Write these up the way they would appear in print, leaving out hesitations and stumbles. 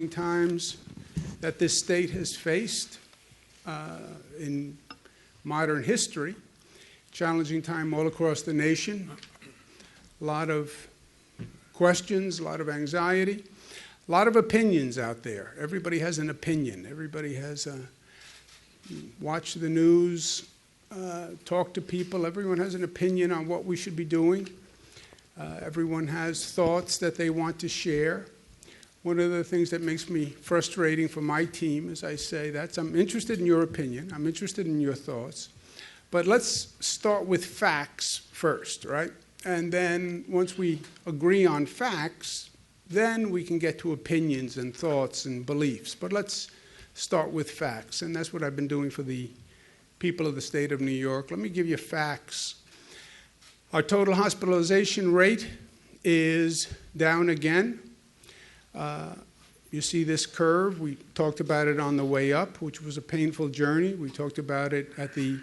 times that this state has faced in modern history. Challenging time all across the nation. A lot of questions, a lot of anxiety, a lot of opinions out there. Everybody has an opinion. Everybody has watch the news, talk to people. Everyone has an opinion on what we should be doing. Everyone has thoughts that they want to share. One of the things that makes me frustrating for my team is I say I'm interested in your opinion, I'm interested in your thoughts, but let's start with facts first, right? And then once we agree on facts, then we can get to opinions and thoughts and beliefs. But let's start with facts, and that's what I've been doing for the people of the state of New York. Let me give you facts. Our total hospitalization rate is down again. You see this curve. We talked about it on the way up, which was a painful journey. We talked about it at the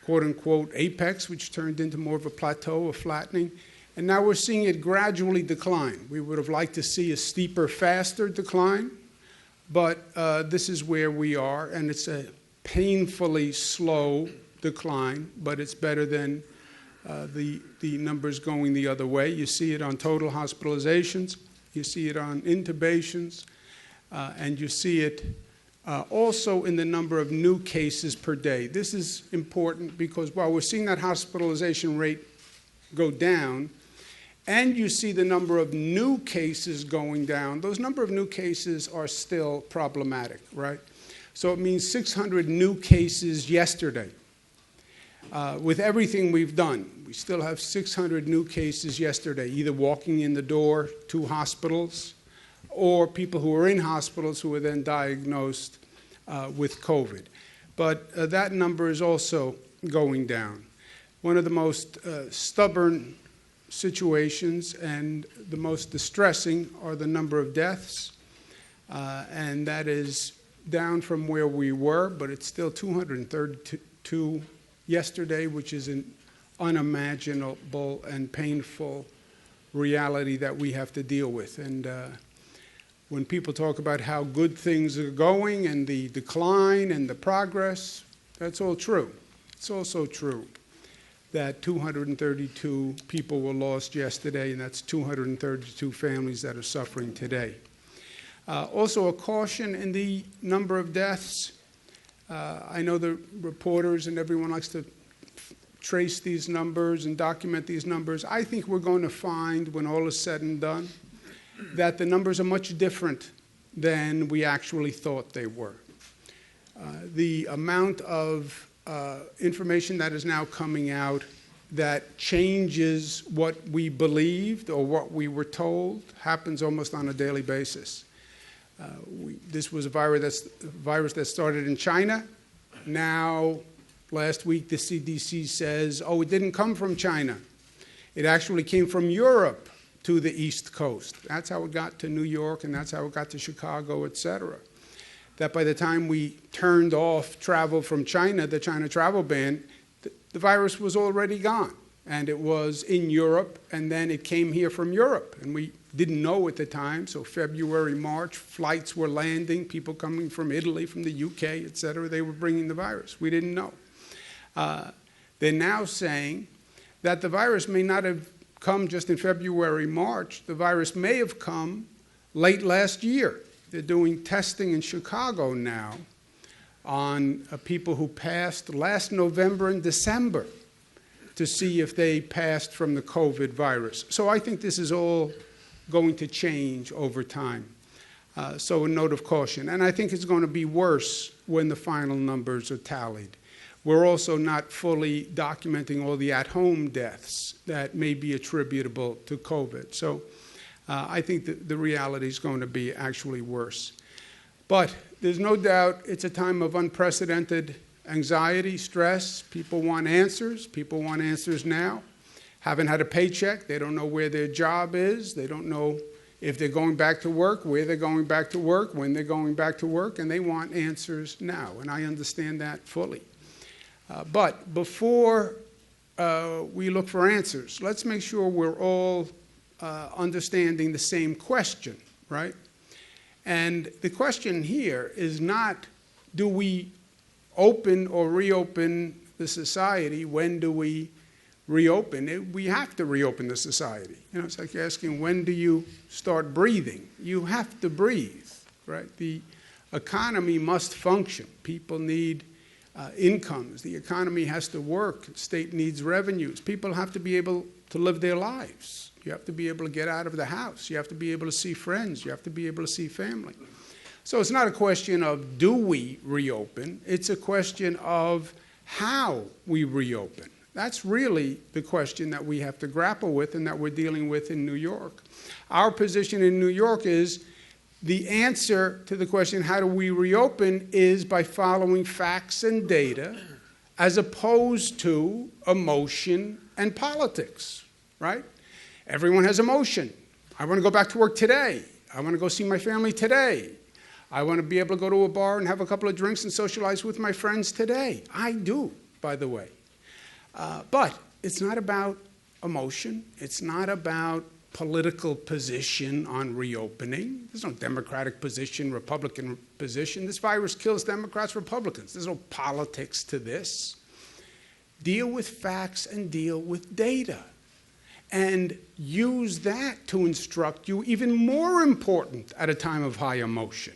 quote-unquote apex, which turned into more of a plateau, a flattening. And now we're seeing it gradually decline. We would have liked to see a steeper, faster decline, but this is where we are, and it's a painfully slow decline, but it's better than the numbers going the other way. You see it on total hospitalizations. You see it on intubations, and you see it also in the number of new cases per day. This is important because while we're seeing that hospitalization rate go down, and you see the number of new cases going down, those number of new cases are still problematic, right? So it means 600 new cases yesterday. With everything we've done, we still have 600 new cases yesterday, either walking in the door to hospitals or people who are in hospitals who were then diagnosed with COVID. But that number is also going down. One of the most stubborn situations and the most distressing are the number of deaths, and that is down from where we were, but it's still 232 yesterday, which is an unimaginable and painful reality that we have to deal with. And when people talk about how good things are going and the decline and the progress, that's all true. It's also true that 232 people were lost yesterday, and that's 232 families that are suffering today. Also a caution in the number of deaths. I know the reporters and everyone likes to trace these numbers and document these numbers. I think we're going to find, when all is said and done, that the numbers are much different than we actually thought they were. The amount of information that is now coming out that changes what we believed or what we were told happens almost on a daily basis. This was a virus that started in China. Now, last week, the CDC says, oh, it didn't come from China. It actually came from Europe to the East Coast. That's how it got to New York, and that's how it got to Chicago, et cetera. That by the time we turned off travel from China, the China travel ban, the virus was already gone. And it was in Europe, and then it came here from Europe. And we didn't know at the time, so February, March, flights were landing, people coming from Italy, from the UK, et cetera, they were bringing the virus. We didn't know. They're now saying that the virus may not have come just in February, March. The virus may have come late last year. They're doing testing in Chicago now on people who passed last November and December to see if they passed from the COVID virus. So I think this is all going to change over time. So a note of caution. And I think it's going to be worse when the final numbers are tallied. We're also not fully documenting all the at-home deaths that may be attributable to COVID. So I think that the reality is going to be actually worse. But there's no doubt it's a time of unprecedented anxiety, stress. People want answers. People want answers now. Haven't had a paycheck. They don't know where their job is. They don't know if they're going back to work, where they're going back to work, when they're going back to work, and they want answers now. And I understand that fully. But before we look for answers, let's make sure we're all understanding the same question, right? And the question here is not, do we open or reopen the society? When do we reopen it? We have to reopen the society. It's like asking, when do you start breathing? You have to breathe, right? The economy must function. People need incomes. The economy has to work. The state needs revenues. People have to be able to live their lives. You have to be able to get out of the house. You have to be able to see friends. You have to be able to see family. So it's not a question of do we reopen. It's a question of how we reopen. That's really the question that we have to grapple with and that we're dealing with in New York. Our position in New York is the answer to the question, how do we reopen, is by following facts and data as opposed to emotion and politics, right? Everyone has emotion. I want to go back to work today. I want to go see my family today. I want to be able to go to a bar and have a couple of drinks and socialize with my friends today. I do, by the way. But it's not about emotion. It's not about political position on reopening. There's no Democratic position, Republican position. This virus kills Democrats, Republicans. There's no politics to this. Deal with facts and deal with data. And use that to instruct you, even more important at a time of high emotion.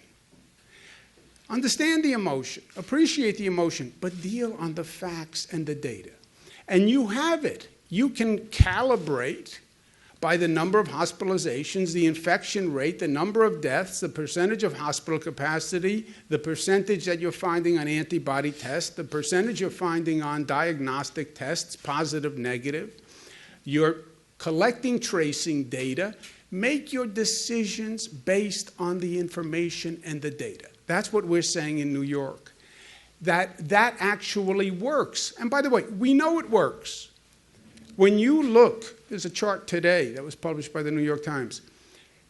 Understand the emotion, appreciate the emotion, but deal on the facts and the data. And you have it. You can calibrate by the number of hospitalizations, the infection rate, the number of deaths, the percentage of hospital capacity, the percentage that you're finding on antibody tests, the percentage you're finding on diagnostic tests, positive, negative. You're collecting tracing data. Make your decisions based on the information and the data. That's what we're saying in New York. That actually works. And by the way, we know it works. When you look, there's a chart today that was published by the New York Times.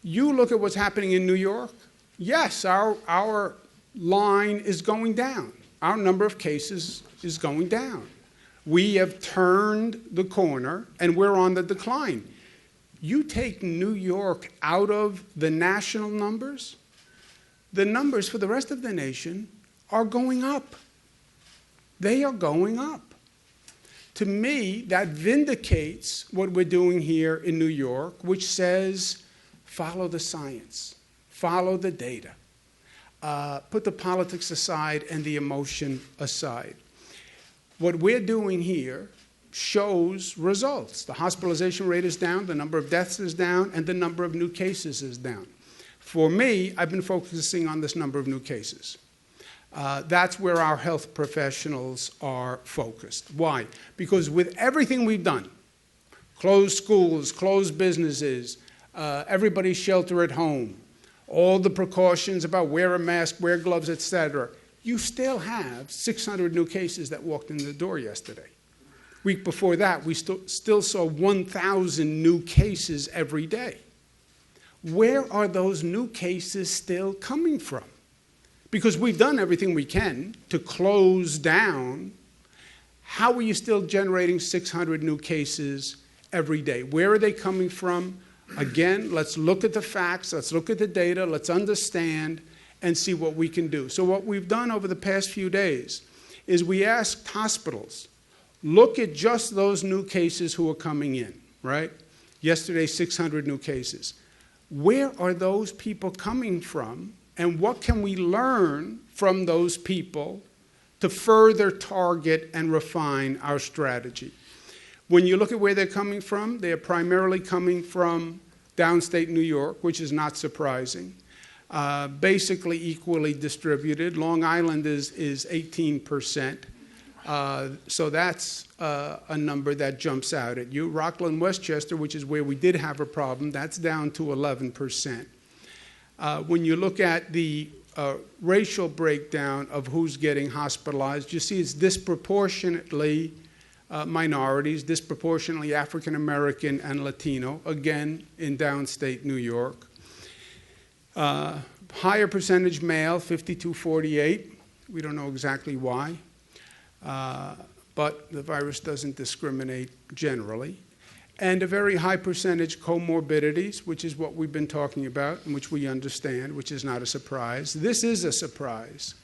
You look at what's happening in New York, yes, our line is going down. Our number of cases is going down. We have turned the corner and we're on the decline. You take New York out of the national numbers, the numbers for the rest of the nation are going up. They are going up. To me, that vindicates what we're doing here in New York, which says, follow the science, follow the data, put the politics aside and the emotion aside. What we're doing here shows results. The hospitalization rate is down, the number of deaths is down, and the number of new cases is down. For me, I've been focusing on this number of new cases. That's where our health professionals are focused. Why? Because with everything we've done, closed schools, closed businesses, everybody shelter at home, all the precautions about wear a mask, wear gloves, et cetera, you still have 600 new cases that walked in the door yesterday. Week before that, we still saw 1,000 new cases every day. Where are those new cases still coming from? Because we've done everything we can to close down. How are you still generating 600 new cases every day? Where are they coming from? Again, let's look at the facts, let's look at the data, let's understand and see what we can do. So what we've done over the past few days is we asked hospitals, look at just those new cases who are coming in, right? Yesterday, 600 new cases. Where are those people coming from? And what can we learn from those people to further target and refine our strategy? When you look at where they're coming from, they're primarily coming from downstate New York, which is not surprising. Basically equally distributed. Long Island is 18%. So that's a number that jumps out at you. Rockland, Westchester, which is where we did have a problem, that's down to 11%. When you look at the racial breakdown of who's getting hospitalized, you see it's disproportionately minorities, disproportionately African American and Latino, again in downstate New York. Higher percentage male, 52-48. We don't know exactly why, but the virus doesn't discriminate generally. and a very high percentage comorbidities, which is what we've been talking about and which we understand, which is not a surprise. This is a surprise.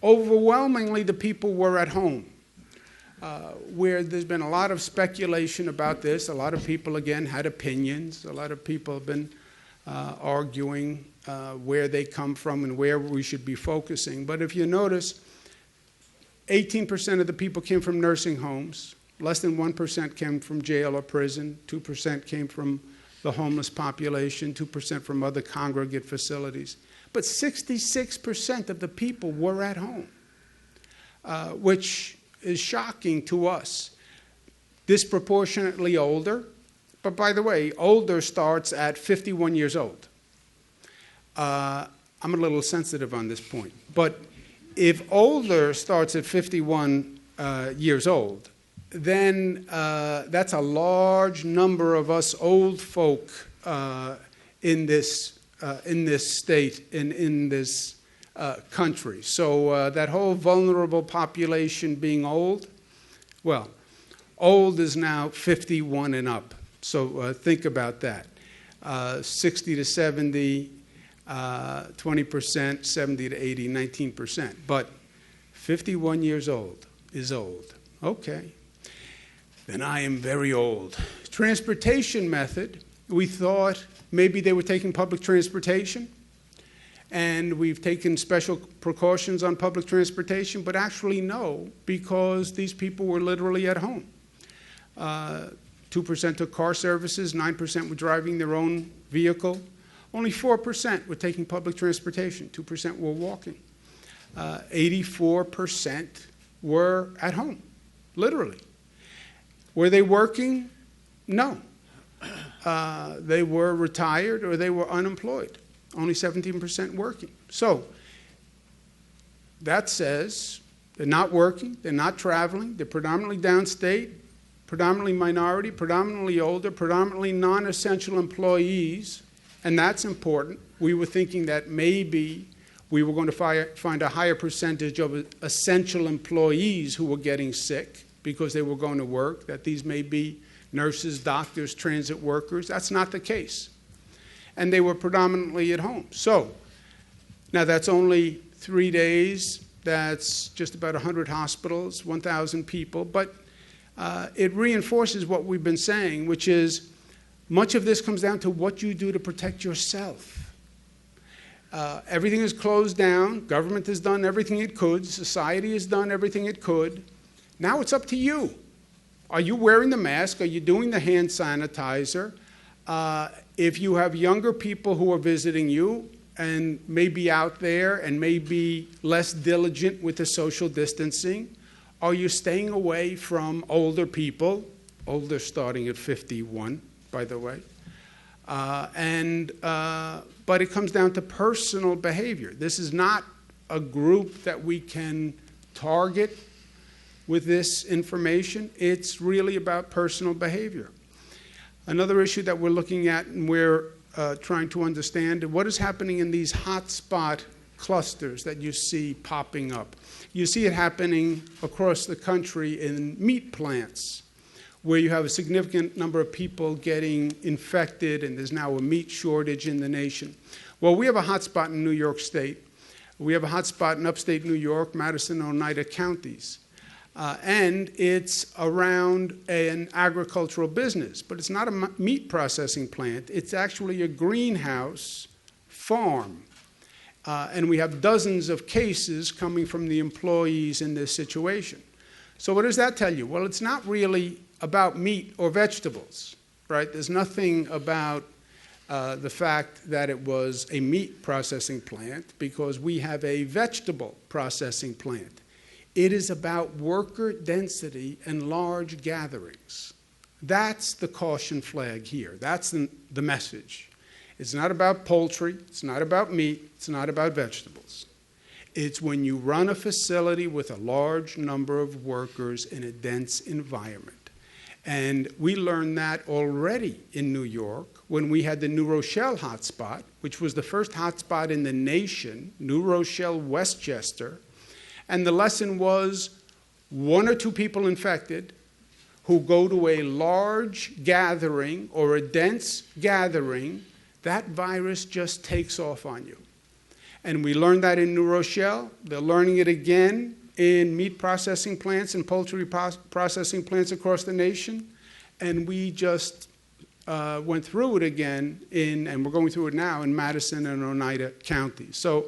Overwhelmingly, the people were at home, where there's been a lot of speculation about this. A lot of people, again, had opinions. A lot of people have been arguing where they come from and where we should be focusing. But if you notice, 18% of the people came from nursing homes. Less than 1% came from jail or prison. 2% came from the homeless population. 2% from other congregate facilities. But 66% of the people were at home, which is shocking to us. Disproportionately older. But by the way, older starts at 51 years old. I'm a little sensitive on this point. But if older starts at 51 years old, then that's a large number of us old folk in this state, in this country. So that whole vulnerable population being old, well, old is now 51 and up. So think about that. 60 to 70, 20%, 70 to 80, 19%. But 51 years old is old. Okay. Then I am very old. Transportation method, we thought maybe they were taking public transportation, and we've taken special precautions on public transportation, but actually no, because these people were literally at home. 2% took car services, 9% were driving their own vehicle. Only 4% were taking public transportation, 2% were walking. 84% were at home, literally. Were they working? No. They were retired or they were unemployed. Only 17% working. So that says they're not working, they're not traveling, they're predominantly downstate, predominantly minority, predominantly older, predominantly non-essential employees, and that's important. We were thinking that maybe we were going to find a higher percentage of essential employees who were getting sick because they were going to work, that these may be nurses, doctors, transit workers. That's not the case. And they were predominantly at home. So now that's only 3 days. That's just about 100 hospitals, 1,000 people. But it reinforces what we've been saying, which is much of this comes down to what you do to protect yourself. Everything is closed down. Government has done everything it could. Society has done everything it could. Now it's up to you. Are you wearing the mask? Are you doing the hand sanitizer? If you have younger people who are visiting you and may be out there and may be less diligent with the social distancing, are you staying away from older people, older starting at 51, by the way? But it comes down to personal behavior. This is not a group that we can target with this information. It's really about personal behavior. Another issue that we're looking at and we're trying to understand what is happening in these hotspot clusters that you see popping up. You see it happening across the country in meat plants, where you have a significant number of people getting infected, and there's now a meat shortage in the nation. Well, we have a hotspot in New York State. We have a hotspot in upstate New York, Madison and Oneida counties. And it's around an agricultural business, but it's not a meat processing plant. It's actually a greenhouse farm. And we have dozens of cases coming from the employees in this situation. So what does that tell you? Well, it's not really about meat or vegetables, right? There's nothing about the fact that it was a meat processing plant, because we have a vegetable processing plant. It is about worker density and large gatherings. That's the caution flag here. That's the message. It's not about poultry. It's not about meat. It's not about vegetables. It's when you run a facility with a large number of workers in a dense environment. And we learned that already in New York when we had the New Rochelle hotspot, which was the first hotspot in the nation, New Rochelle, Westchester. And the lesson was 1 or 2 people infected, who go to a large gathering or a dense gathering, that virus just takes off on you. And we learned that in New Rochelle. They're learning it again in meat processing plants and poultry processing plants across the nation. And we just went through it again and we're going through it now in Madison and Oneida counties. So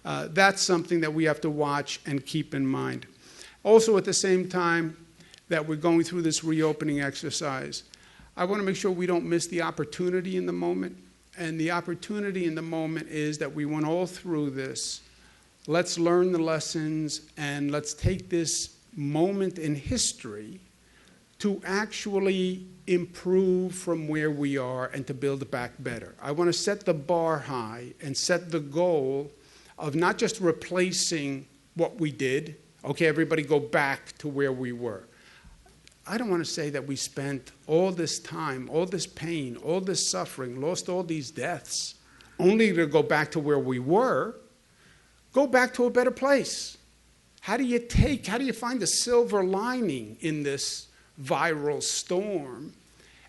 that's something that we have to watch and keep in mind. Also, at the same time that we're going through this reopening exercise, I want to make sure we don't miss the opportunity in the moment. And the opportunity in the moment is that we went all through this. Let's learn the lessons and let's take this moment in history to actually improve from where we are and to build back better. I want to set the bar high and set the goal of not just replacing what we did. Okay, everybody go back to where we were. I don't want to say that we spent all this time, all this pain, all this suffering, lost all these deaths, only to go back to where we were. Go back to a better place. How do you find the silver lining in this viral storm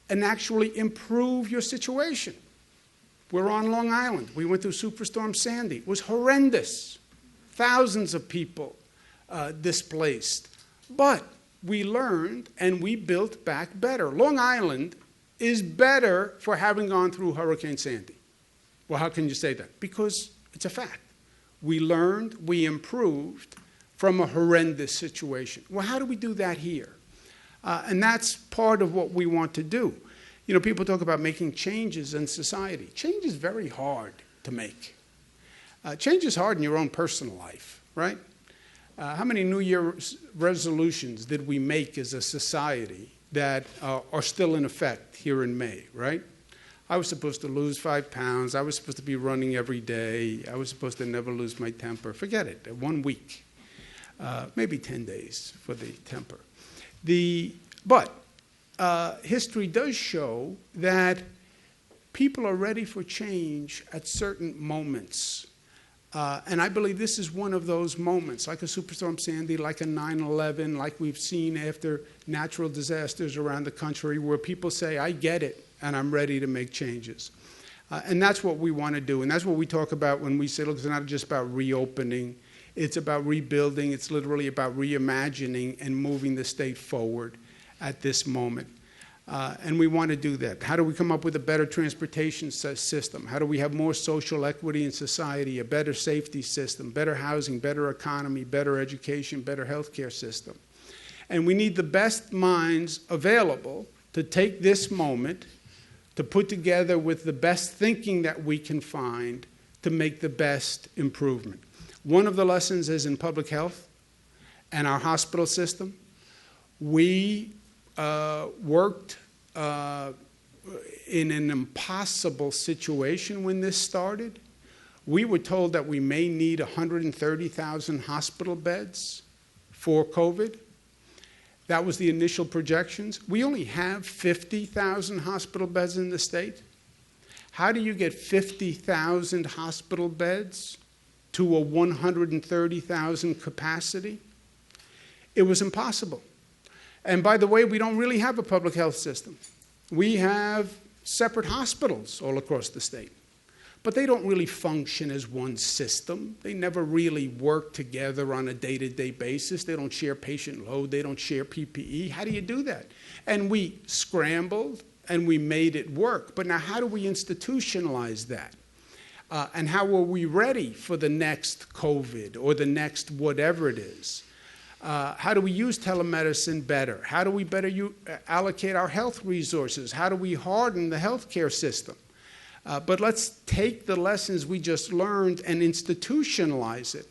and actually improve your situation? We're on Long Island. We went through Superstorm Sandy. It was horrendous. Thousands of people displaced. But we learned and we built back better. Long Island is better for having gone through Hurricane Sandy. Well, how can you say that? Because it's a fact. We learned, we improved from a horrendous situation. Well, how do we do that here? And that's part of what we want to do. You know, people talk about making changes in society. Change is very hard to make. Change is hard in your own personal life, right? How many New Year's resolutions did we make as a society that are still in effect here in May, right? I was supposed to lose 5 pounds. I was supposed to be running every day. I was supposed to never lose my temper. Forget it, 1 week, maybe 10 days for the temper. But history does show that people are ready for change at certain moments. And I believe this is one of those moments, like a Superstorm Sandy, like a 9/11, like we've seen after natural disasters around the country, where people say, I get it, and I'm ready to make changes. And that's what we want to do. And that's what we talk about when we say, look, it's not just about reopening. It's about rebuilding. It's literally about reimagining and moving the state forward at this moment. And we want to do that. How do we come up with a better transportation system? How do we have more social equity in society, a better safety system, better housing, better economy, better education, better healthcare system? And we need the best minds available to take this moment, to put together with the best thinking that we can find to make the best improvement. One of the lessons is in public health and our hospital system. We worked in an impossible situation when this started. We were told that we may need 130,000 hospital beds for COVID. That was the initial projections. We only have 50,000 hospital beds in the state. How do you get 50,000 hospital beds to a 130,000 capacity? It was impossible. And by the way, we don't really have a public health system. We have separate hospitals all across the state. But they don't really function as one system. They never really work together on a day-to-day basis. They don't share patient load. They don't share PPE. How do you do that? And we scrambled and we made it work. But now how do we institutionalize that? And how are we ready for the next COVID or the next whatever it is? How do we use telemedicine better? How do we better allocate our health resources? How do we harden the healthcare system? But let's take the lessons we just learned and institutionalize it.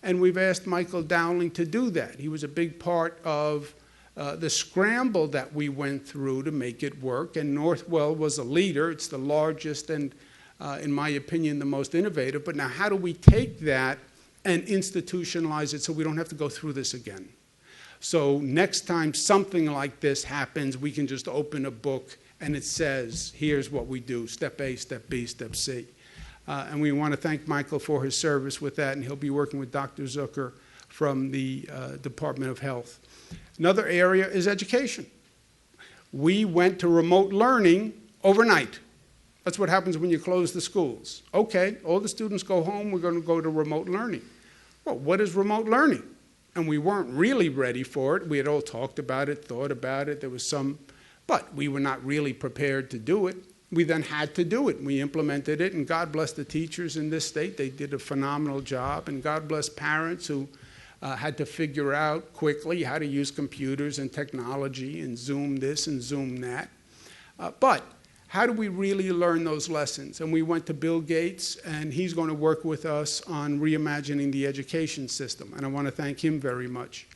And we've asked Michael Dowling to do that. He was a big part of the scramble that we went through to make it work. And Northwell was a leader. It's the largest and, in my opinion, the most innovative. But now how do we take that and institutionalize it so we don't have to go through this again? So next time something like this happens, we can just open a book and it says, here's what we do, step A, step B, step C. And we want to thank Michael for his service with that, and he'll be working with Dr. Zucker from the Department of Health. Another area is education. we went to remote learning overnight. That's what happens when you close the schools. Okay, all the students go home, we're going to go to remote learning. Well, what is remote learning? And we weren't really ready for it. We had all talked about it, thought about it. There was some, but we were not really prepared to do it. We then had to do it. We implemented it, and God bless the teachers in this state. They did a phenomenal job, and God bless parents who had to figure out quickly how to use computers and technology and Zoom this and Zoom that. But how do we really learn those lessons? And we went to Bill Gates, and he's going to work with us on reimagining the education system, and I want to thank him very much.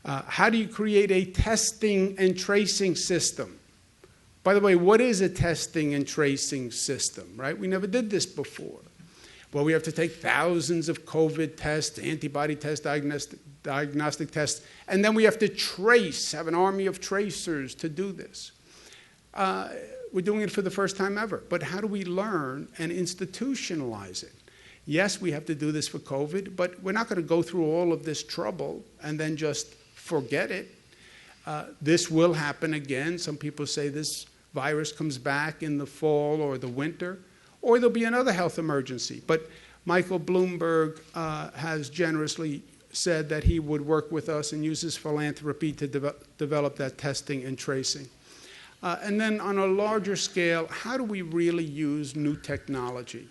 How do you create a testing and tracing system? By the way, what is a testing and tracing system, right? We never did this before. Well, we have to take thousands of COVID tests, antibody tests, diagnostic tests, and then we have to trace, have an army of tracers to do this. We're doing it for the first time ever. But how do we learn and institutionalize it? Yes, we have to do this for COVID, but we're not going to go through all of this trouble and then just forget it. This will happen again. Some people say this virus comes back in the fall or the winter, or there'll be another health emergency. But Michael Bloomberg has generously said that he would work with us and use his philanthropy to develop that testing and tracing. And then on a larger scale, how do we really use new technology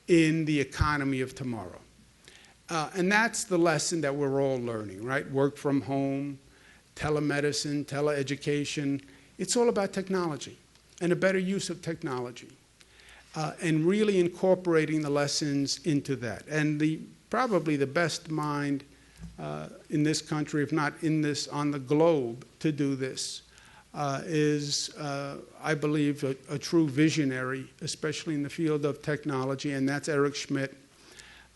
in the economy of tomorrow? And that's the lesson that we're all learning, right? Work from home, telemedicine, teleeducation. It's all about technology and a better use of technology and really incorporating the lessons into that. And probably the best mind in this country, if not on the globe, to do this is, I believe, a true visionary, especially in the field of technology, and that's Eric Schmidt,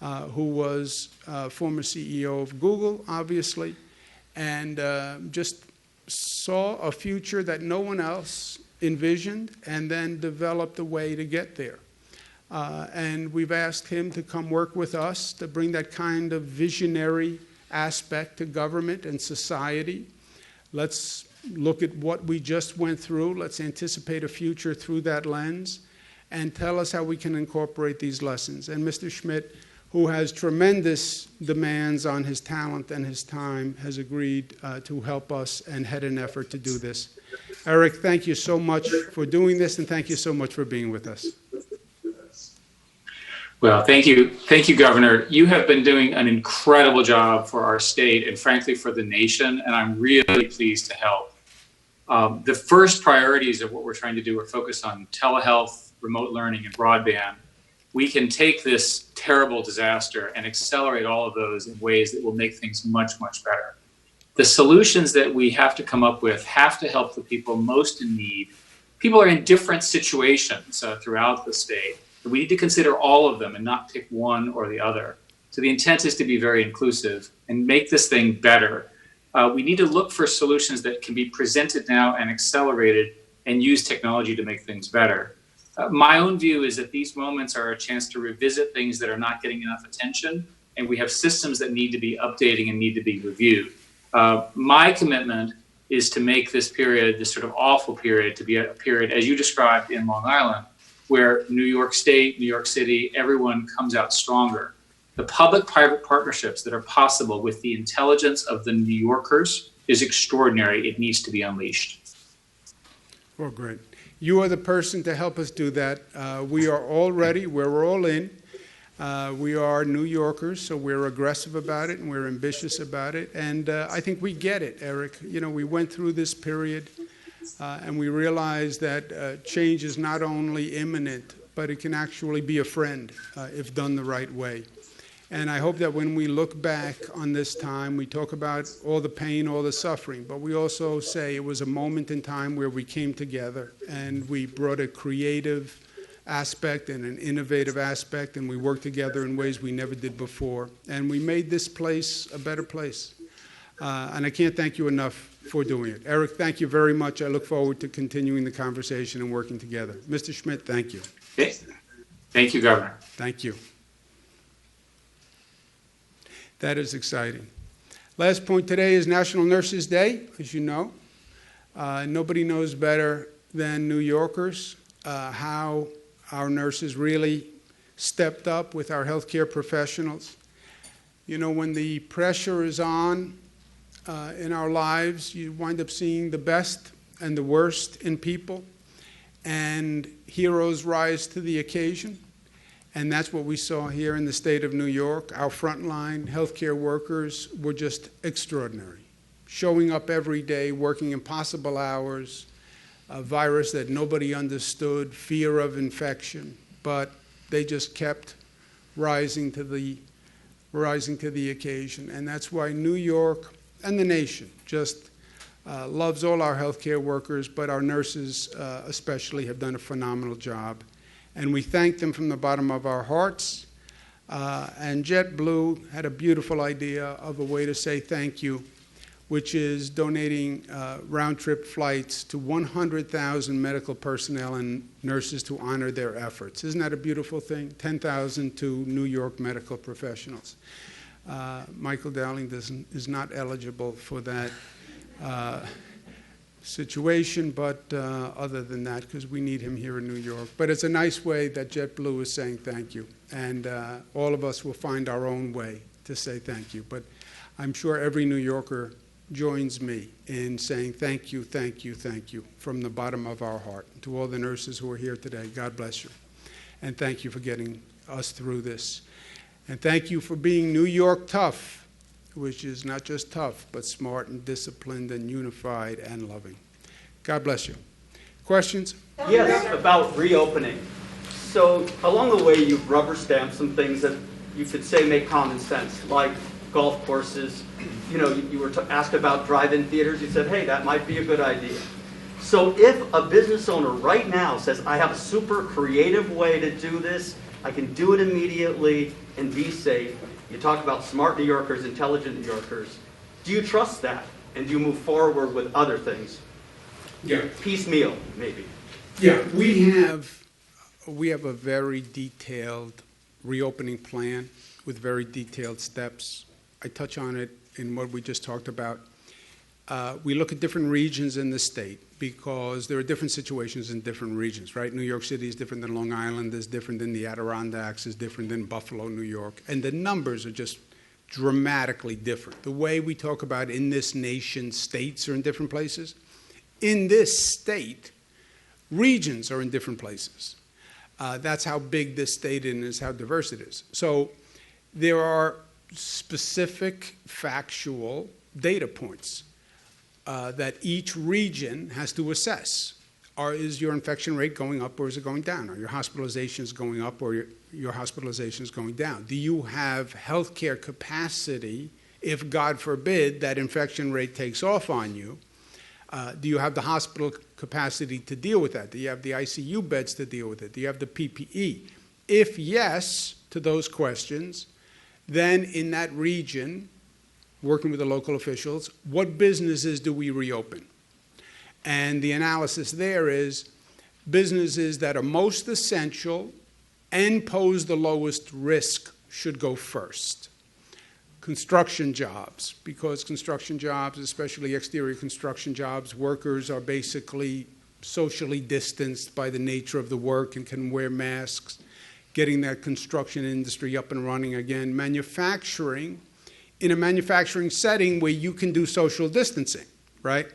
who was former CEO of Google, obviously, and just saw a future that no one else envisioned and then developed a way to get there. And we've asked him to come work with us to bring that kind of visionary aspect to government and society. Let's look at what we just went through. Let's anticipate a future through that lens and tell us how we can incorporate these lessons. And Mr. Schmidt, who has tremendous demands on his talent and his time, has agreed to help us and head an effort to do this. Eric, thank you so much for doing this, and thank you so much for being with us. Well, thank you. Thank you, Governor. You have been doing an incredible job for our state and frankly for the nation, and I'm really pleased to help. The first priorities of what we're trying to do are focused on telehealth, remote learning, and broadband. We can take this terrible disaster and accelerate all of those in ways that will make things much, much better. The solutions that we have to come up with have to help the people most in need. People are in different situations throughout the state. We need to consider all of them and not pick one or the other. So the intent is to be very inclusive and make this thing better. We need to look for solutions that can be presented now and accelerated and use technology to make things better. My own view is that these moments are a chance to revisit things that are not getting enough attention, and we have systems that need to be updating and need to be reviewed. My commitment is to make this period, this sort of awful period, to be a period, as you described in Long Island, where New York State, New York City, everyone comes out stronger. The public-private partnerships that are possible with the intelligence of the New Yorkers is extraordinary. It needs to be unleashed. Well, great. You are the person to help us do that. We are all ready. We're all in. We are New Yorkers, so we're aggressive about it and we're ambitious about it. And I think we get it, Eric. You know, we went through this period and we realized that change is not only imminent, but it can actually be a friend if done the right way. And I hope that when we look back on this time, we talk about all the pain, all the suffering, but we also say it was a moment in time where we came together and we brought a creative aspect and an innovative aspect, and we worked together in ways we never did before. And we made this place a better place. And I can't thank you enough for doing it. Eric, thank you very much. I look forward to continuing the conversation and working together. Mr. Schmidt, thank you. Okay. Thank you, Governor. Thank you. That is exciting. Last point today is National Nurses Day, as you know. Nobody knows better than New Yorkers how our nurses really stepped up with our healthcare professionals. You know, when the pressure is on in our lives, you wind up seeing the best and the worst in people, and heroes rise to the occasion. And that's what we saw here in the state of New York. Our frontline healthcare workers were just extraordinary, showing up every day, working impossible hours, a virus that nobody understood, fear of infection, but they just kept rising to the occasion. And that's why New York and the nation just loves all our healthcare workers, but our nurses especially have done a phenomenal job. And we thank them from the bottom of our hearts. And JetBlue had a beautiful idea of a way to say thank you, which is donating round-trip flights to 100,000 medical personnel and nurses to honor their efforts. Isn't that a beautiful thing? 10,000 to New York medical professionals. Michael Dowling is not eligible for that situation, but other than that, because we need him here in New York. But it's a nice way that JetBlue is saying thank you, and all of us will find our own way to say thank you. But I'm sure every New Yorker joins me in saying thank you, thank you, thank you from the bottom of our heart. To all the nurses who are here today, God bless you. And thank you for getting us through this. And thank you for being New York tough, which is not just tough, but smart and disciplined and unified and loving. God bless you. Questions? Yes, about reopening. So along the way, you've rubber stamped some things that you could say make common sense, like golf courses. You know, you were asked about drive-in theaters. You said, hey, that might be a good idea. So if a business owner right now says, I have a super creative way to do this, I can do it immediately and be safe. You talk about smart New Yorkers, intelligent New Yorkers. Do you trust that? And do you move forward with other things? Yeah. Piecemeal, maybe. Yeah, we have a very detailed reopening plan with very detailed steps. I touch on it in what we just talked about. We look at different regions in the state because there are different situations in different regions, right? New York City is different than Long Island, is different than the Adirondacks, is different than Buffalo, New York. And the numbers are just dramatically different. The way we talk about in this nation, states are in different places. In this state, regions are in different places. That's how big this state is, how diverse it is. So there are specific factual data points that each region has to assess. Is your infection rate going up or is it going down? Are your hospitalizations going up or your hospitalizations going down? Do you have healthcare capacity if, God forbid, that infection rate takes off on you? Do you have the hospital capacity to deal with that? Do you have the ICU beds to deal with it? Do you have the PPE? If yes to those questions, then in that region, working with the local officials, what businesses do we reopen? And the analysis there is businesses that are most essential and pose the lowest risk should go first. Construction jobs, because construction jobs, especially exterior construction jobs, workers are basically socially distanced by the nature of the work and can wear masks, getting that construction industry up and running again. Manufacturing, in a manufacturing setting where you can do social distancing, right?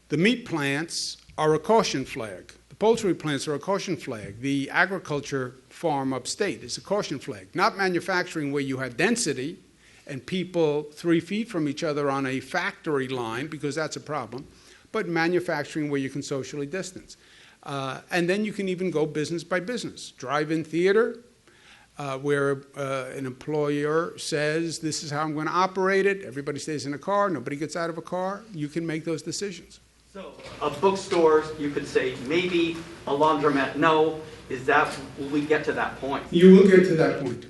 The meat plants are a caution flag. The poultry plants are a caution flag. The agriculture farm upstate is a caution flag. Not manufacturing where you have density and people 3 feet from each other on a factory line, because that's a problem, but manufacturing where you can socially distance. And then you can even go business by business. DriveIn Theater, where an employer says, this is how I'm going to operate it. Everybody stays in a car. Nobody gets out of a car. You can make those decisions. So a bookstore, you could say maybe, a laundromat, no. Will we get to that point? You will get to that point.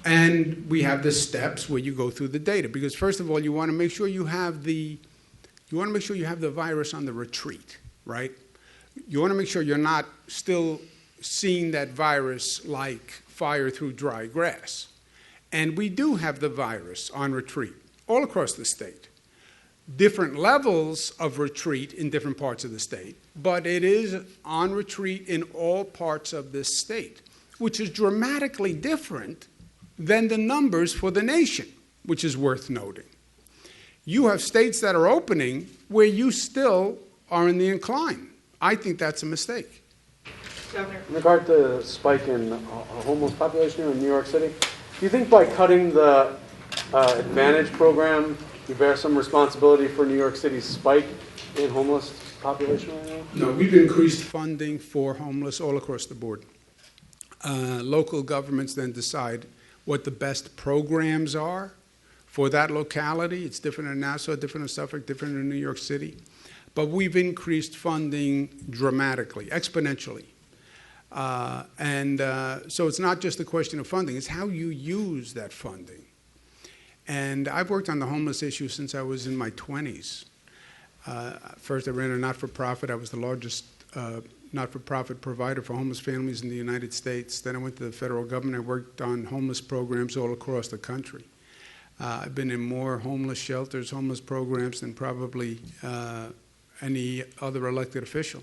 And we have the steps where you go through the data. Because first of all, you want to make sure you have the virus on the retreat, right? You want to make sure you're not still seeing that virus like fire through dry grass. And we do have the virus on retreat all across the state. different levels of retreat in different parts of the state, but it is on retreat in all parts of this state, which is dramatically different than the numbers for the nation, which is worth noting. You have states that are opening where you still are in the incline. I think that's a mistake. Governor. In regard to the spike in homeless population here in New York City, do you think by cutting the Advantage program, you bear some responsibility for New York City's spike in homeless population right now? No, we've increased funding for homeless all across the board. Local governments then decide what the best programs are for that locality. It's different in Nassau, different in Suffolk, different in New York City. But we've increased funding dramatically, exponentially. So it's not just a question of funding, it's how you use that funding. And I've worked on the homeless issue since I was in my 20s. First, I ran a not-for-profit. I was the largest not-for-profit provider for homeless families in the United States. Then I went to the federal government. I worked on homeless programs all across the country. I've been in more homeless shelters, homeless programs than probably any other elected official.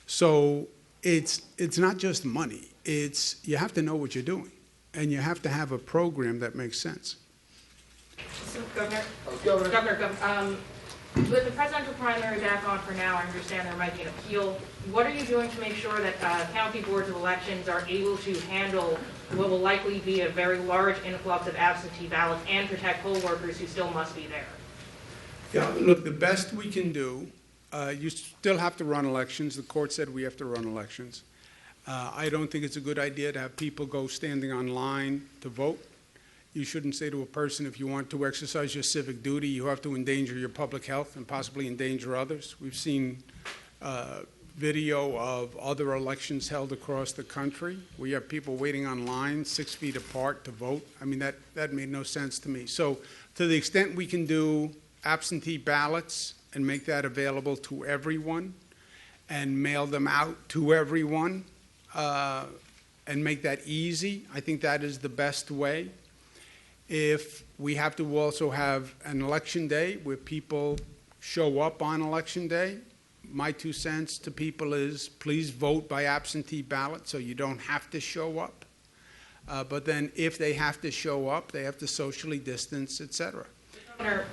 So it's not just money. You have to know what you're doing, and you have to have a program that makes sense. So, Governor, with the presidential primary back on for now, I understand there might be an appeal. What are you doing to make sure that county boards of elections are able to handle what will likely be a very large influx of absentee ballots and protect poll workers who still must be there? Yeah, look, the best we can do, you still have to run elections. The court said we have to run elections. I don't think it's a good idea to have people go standing on line to vote. You shouldn't say to a person, if you want to exercise your civic duty, you have to endanger your public health and possibly endanger others. We've seen video of other elections held across the country. We have people waiting on line 6 feet apart to vote. I mean, that made no sense to me. So to the extent we can do absentee ballots and make that available to everyone and mail them out to everyone and make that easy, I think that is the best way. If we have to also have an election day where people show up on election day, my 2 cents to people is please vote by absentee ballot so you don't have to show up. But then if they have to show up, they have to socially distance, et cetera. Governor,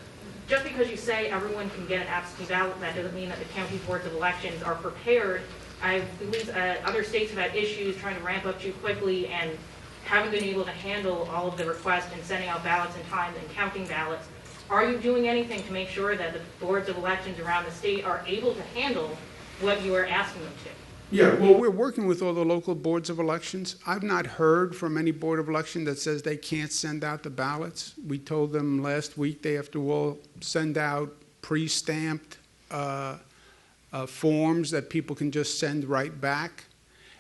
just because you say everyone can get an absentee ballot, that doesn't mean that the county boards of elections are prepared. I believe other states have had issues trying to ramp up too quickly and haven't been able to handle all of the requests and sending out ballots in time and counting ballots. Are you doing anything to make sure that the boards of elections around the state are able to handle what you are asking them to? Yeah, well, we're working with all the local boards of elections. I've not heard from any board of election that says they can't send out the ballots. We told them last week they have to all send out pre-stamped forms that people can just send right back.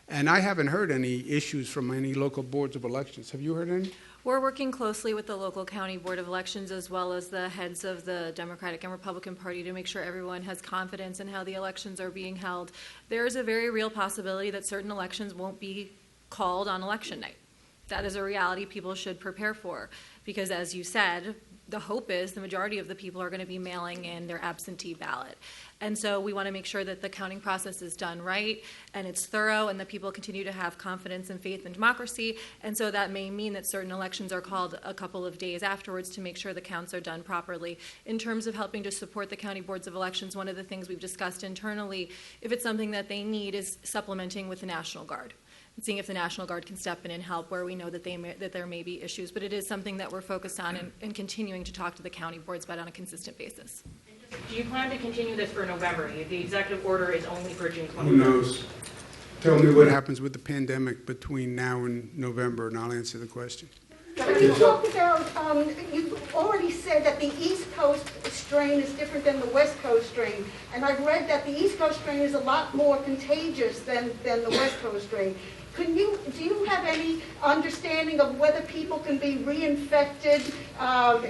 And I haven't heard any issues from any local boards of elections. Have you heard any? We're working closely with the local county board of elections as well as the heads of the Democratic and Republican Party to make sure everyone has confidence in how the elections are being held. There is a very real possibility that certain elections won't be called on election night. That is a reality people should prepare for because, as you said, the hope is the majority of the people are going to be mailing in their absentee ballot. And so we want to make sure that the counting process is done right and it's thorough and that people continue to have confidence and faith in democracy. And so that may mean that certain elections are called a couple of days afterwards to make sure the counts are done properly. In terms of helping to support the county boards of elections, one of the things we've discussed internally, if it's something that they need, is supplementing with the National Guard. And seeing if the National Guard can step in and help where we know that there may be issues. But it is something that we're focused on and continuing to talk to the county boards about on a consistent basis. Do you plan to continue this for November? The executive order is only for June 23rd. Who knows? Tell me what happens with the pandemic between now and November, and I'll answer the question. You talked about, you already said that the East Coast strain is different than the West Coast strain. And I've read that the East Coast strain is a lot more contagious than the West Coast strain. Do you have any understanding of whether people can be reinfected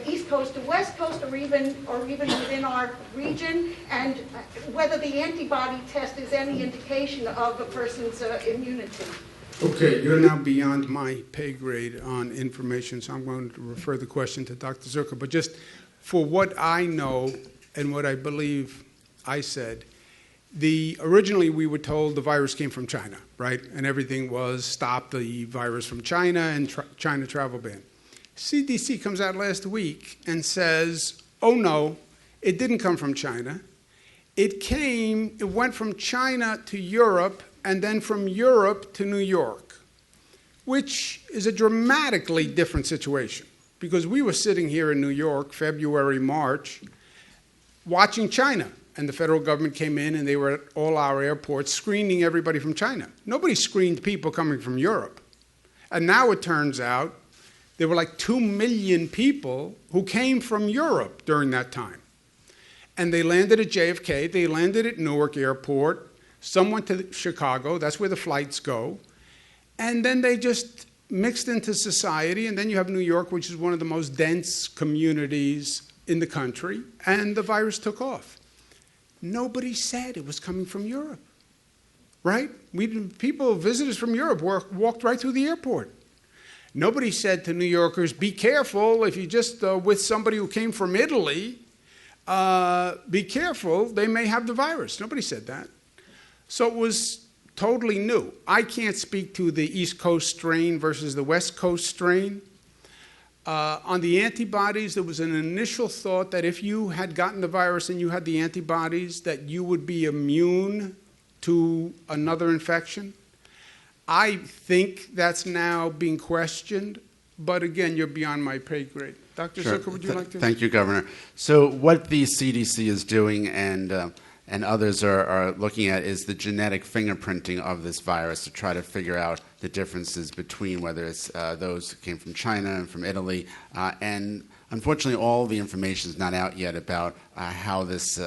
East Coast to West Coast or even within our region, and whether the antibody test is any indication of a person's immunity? Okay, you're now beyond my pay grade on information, so I'm going to refer the question to Dr. Zucker. But just for what I know, and what I believe I said. Originally, we were told the virus came from China, right? And everything was stop the virus from China and China travel ban. CDC comes out last week and says, oh no, it didn't come from China. It went from China to Europe and then from Europe to New York, which is a dramatically different situation because we were sitting here in New York, February, March, watching China. And the federal government came in and they were at all our airports screening everybody from China. Nobody screened people coming from Europe. And now it turns out there were like 2 million people who came from Europe during that time. And they landed at JFK, they landed at Newark Airport, some went to Chicago, that's where the flights go. And then they just mixed into society, and then you have New York, which is one of the most dense communities in the country, and the virus took off. Nobody said it was coming from Europe, right? Visitors from Europe walked right through the airport. Nobody said to New Yorkers, be careful if you just with somebody who came from Italy, be careful, they may have the virus. Nobody said that. So it was totally new. I can't speak to the East Coast strain versus the West Coast strain. On the antibodies, there was an initial thought that if you had gotten the virus and you had the antibodies, that you would be immune to another infection. I think that's now being questioned, but again, you're beyond my pay grade. Dr. Sure. Zucker, would you like to? Thank you, Governor. So what the CDC is doing and others are looking at is the genetic fingerprinting of this virus to try to figure out the differences between whether it's those who came from China and from Italy. And unfortunately, all the information is not out yet about how this,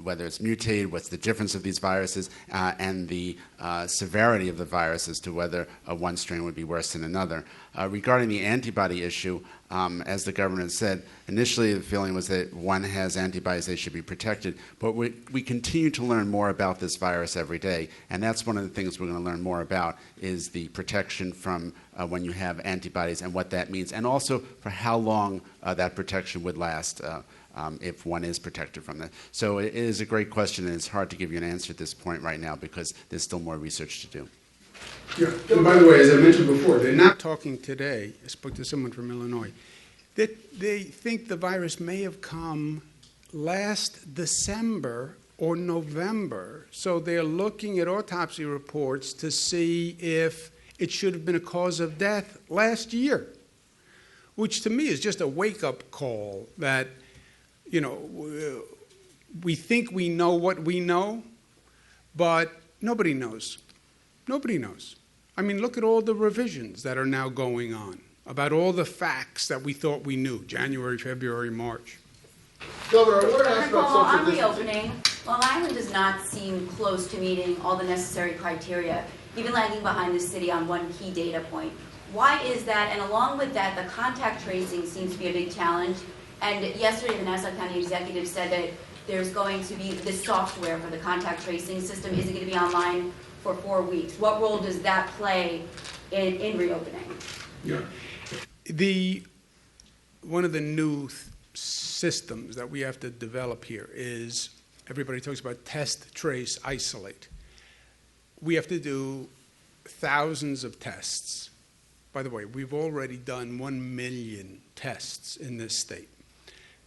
whether it's mutated, what's the difference of these viruses, and the severity of the virus as to whether one strain would be worse than another. Regarding the antibody issue, as the governor said, initially the feeling was that one has antibodies, they should be protected. But we continue to learn more about this virus every day, and that's one of the things we're going to learn more about is the protection from when you have antibodies and what that means, and also for how long that protection would last if one is protected from that. So it is a great question, and it's hard to give you an answer at this point right now because there's still more research to do. Yeah. And by the way, as I mentioned before, they're not talking today. I spoke to someone from Illinois. That they think the virus may have come last December or November. So they're looking at autopsy reports to see if it should have been a cause of death last year, which to me is just a wake-up call that, you know, we think we know what we know, but nobody knows. Nobody knows. I mean, look at all the revisions that are now going on about all the facts that we thought we knew, January, February, March. Governor, I want to ask about social distancing. On reopening, Long Island does not seem close to meeting all the necessary criteria, even lagging behind the city on one key data point. Why is that? And along with that, the contact tracing seems to be a big challenge. And yesterday, the Nassau County executive said that there's going to be this software for the contact tracing system isn't going to be online for 4 weeks. What role does that play in reopening? Yeah. One of the new systems that we have to develop here is, everybody talks about test, trace, isolate. We have to do thousands of tests. By the way, we've already done 1 million tests in this state.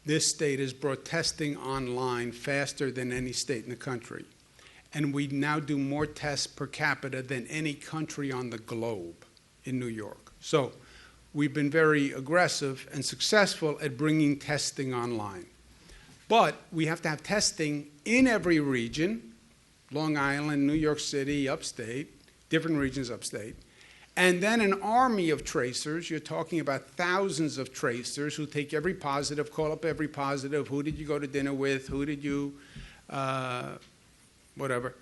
This state has brought testing online faster than any state in the country. And we now do more tests per capita than any country on the globe in New York. So we've been very aggressive and successful at bringing testing online. But we have to have testing in every region, Long Island, New York City, upstate, different regions upstate. And then an army of tracers. You're talking about thousands of tracers who take every positive, call up every positive, who did you go to dinner with, who did you, whatever.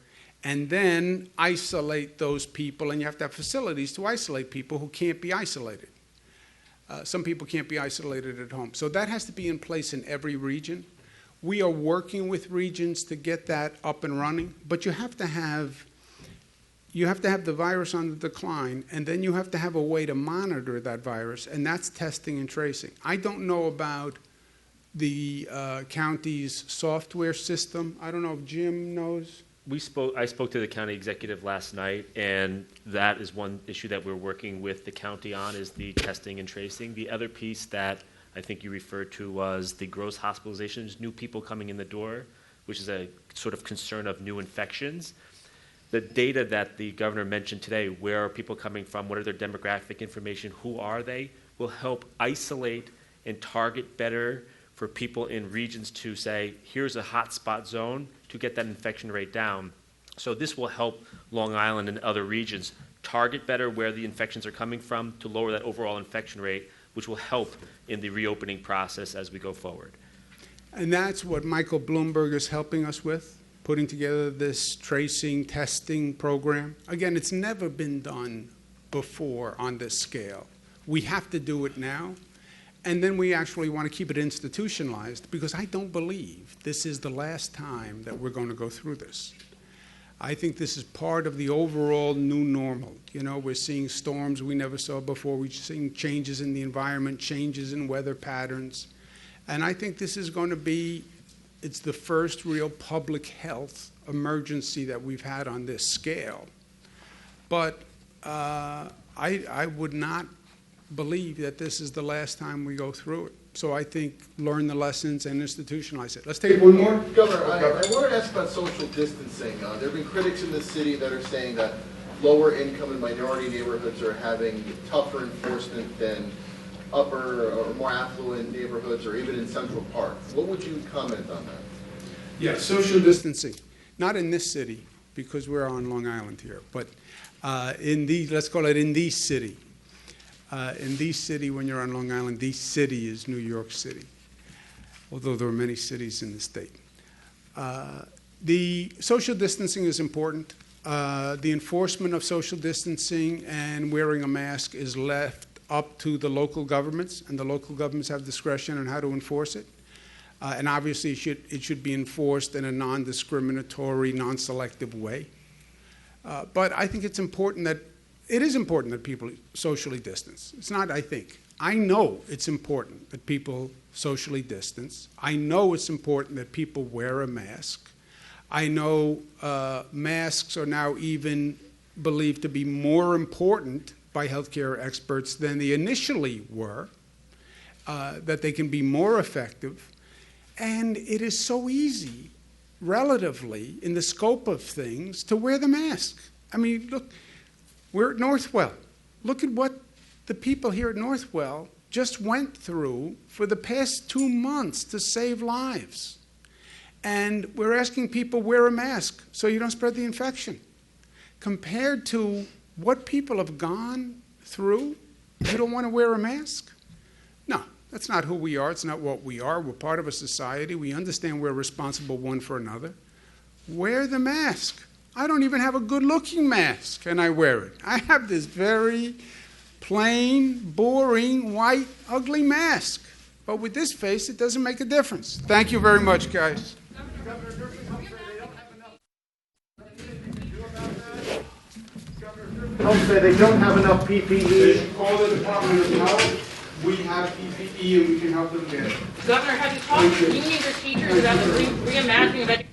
And then isolate those people, and you have to have facilities to isolate people who can't be isolated. Some people can't be isolated at home. So that has to be in place in every region. We are working with regions to get that up and running, but you have to have the virus on the decline, and then you have to have a way to monitor that virus, and that's testing and tracing. I don't know about the county's software system. I don't know if Jim knows. I spoke to the county executive last night, and that is one issue that we're working with the county on, is the testing and tracing. The other piece that I think you referred to was the gross hospitalizations, new people coming in the door, which is a sort of concern of new infections. The data that the governor mentioned today, where are people coming from, what are their demographic information, who are they, will help isolate and target better for people in regions to say, here's a hotspot zone to get that infection rate down. So this will help Long Island and other regions target better where the infections are coming from to lower that overall infection rate, which will help in the reopening process as we go forward. And that's what Michael Bloomberg is helping us with, putting together this tracing, testing program. Again, it's never been done before on this scale. We have to do it now. And then we actually want to keep it institutionalized, because I don't believe this is the last time that we're going to go through this. I think this is part of the overall new normal. You know, we're seeing storms we never saw before. We're seeing changes in the environment, changes in weather patterns. And I think this is going to be, it's the first real public health emergency that we've had on this scale. But I would not believe that this is the last time we go through it. So I think learn the lessons and institutionalize it. Let's take one more. Governor, I want to ask about social distancing. There have been critics in the city that are saying that lower income and minority neighborhoods are having tougher enforcement than upper or more affluent neighborhoods or even in Central Park. What would you comment on that? Yeah, social distancing. Not in this city, because we're on Long Island here, but in the, let's call it in the city. In the city, when you're on Long Island, the city is New York City, although there are many cities in the state. The social distancing is important. The enforcement of social distancing and wearing a mask is left up to the local governments, and the local governments have discretion on how to enforce it. And obviously, it should be enforced in a non-discriminatory, non-selective way. But I think it's important that it is important that people socially distance. It's not, I think. I know it's important that people socially distance. I know it's important that people wear a mask. I know masks are now even believed to be more important by healthcare experts than they initially were, that they can be more effective. And it is so easy, relatively, in the scope of things, to wear the mask. I mean, look. We're at Northwell. Look at what the people here at Northwell just went through for the past 2 months to save lives. And we're asking people wear a mask so you don't spread the infection. Compared to what people have gone through, you don't want to wear a mask? No, that's not who we are. It's not what we are. We're part of a society. We understand we're responsible one for another. Wear the mask. I don't even have a good-looking mask, and I wear it. I have this very plain, boring, white, ugly mask. But with this face, it doesn't make a difference. Thank you very much, guys. Don't say they don't have enough They PPE. should call the Department of Health. We have PPE, and we can help them get it. Governor, have you talked to unions or teachers about the reimagining of education?